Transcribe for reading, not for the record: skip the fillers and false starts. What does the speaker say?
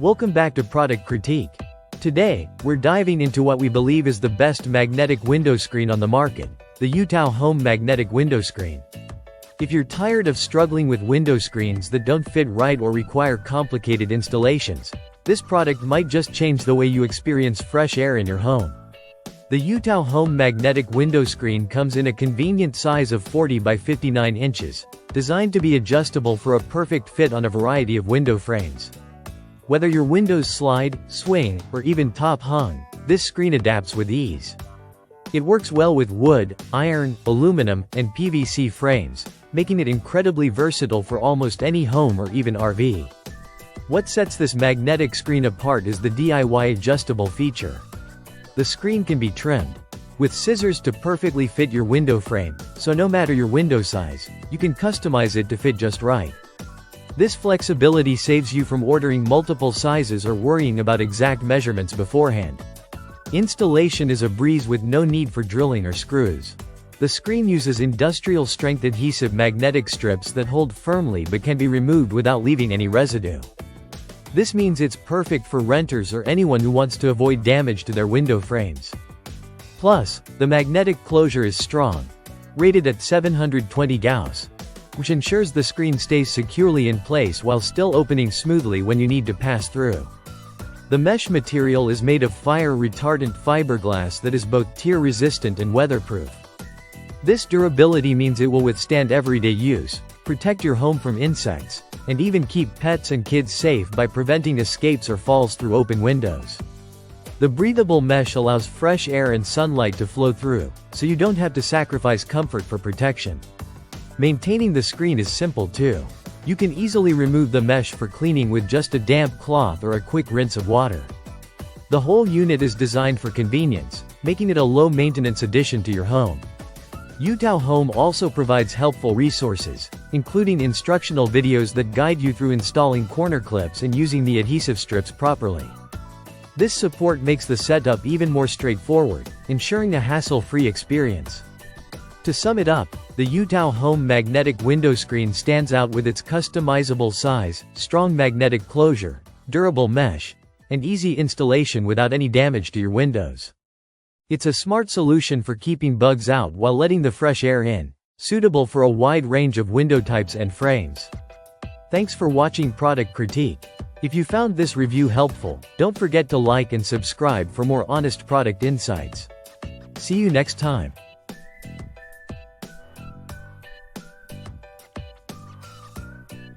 Welcome back to Product Critique. Today, we're diving into what we believe is the best magnetic window screen on the market, the UtauHom magnetic window screen. If you're tired of struggling with window screens that don't fit right or require complicated installations, this product might just change the way you experience fresh air in your home. The UtauHom magnetic window screen comes in a convenient size of 40 by 59 inches, designed to be adjustable for a perfect fit on a variety of window frames. Whether your windows slide, swing, or even top-hung, this screen adapts with ease. It works well with wood, iron, aluminum, and PVC frames, making it incredibly versatile for almost any home or even RV. What sets this magnetic screen apart is the DIY adjustable feature. The screen can be trimmed with scissors to perfectly fit your window frame, so no matter your window size, you can customize it to fit just right. This flexibility saves you from ordering multiple sizes or worrying about exact measurements beforehand. Installation is a breeze with no need for drilling or screws. The screen uses industrial-strength adhesive magnetic strips that hold firmly but can be removed without leaving any residue. This means it's perfect for renters or anyone who wants to avoid damage to their window frames. Plus, the magnetic closure is strong, rated at 720 Gauss, which ensures the screen stays securely in place while still opening smoothly when you need to pass through. The mesh material is made of fire-retardant fiberglass that is both tear-resistant and weatherproof. This durability means it will withstand everyday use, protect your home from insects, and even keep pets and kids safe by preventing escapes or falls through open windows. The breathable mesh allows fresh air and sunlight to flow through, so you don't have to sacrifice comfort for protection. Maintaining the screen is simple too. You can easily remove the mesh for cleaning with just a damp cloth or a quick rinse of water. The whole unit is designed for convenience, making it a low-maintenance addition to your home. UtauHom also provides helpful resources, including instructional videos that guide you through installing corner clips and using the adhesive strips properly. This support makes the setup even more straightforward, ensuring a hassle-free experience. To sum it up, the UtauHom magnetic window screen stands out with its customizable size, strong magnetic closure, durable mesh, and easy installation without any damage to your windows. It's a smart solution for keeping bugs out while letting the fresh air in, suitable for a wide range of window types and frames. Thanks for watching Product Critique. If you found this review helpful, don't forget to like and subscribe for more honest product insights. See you next time.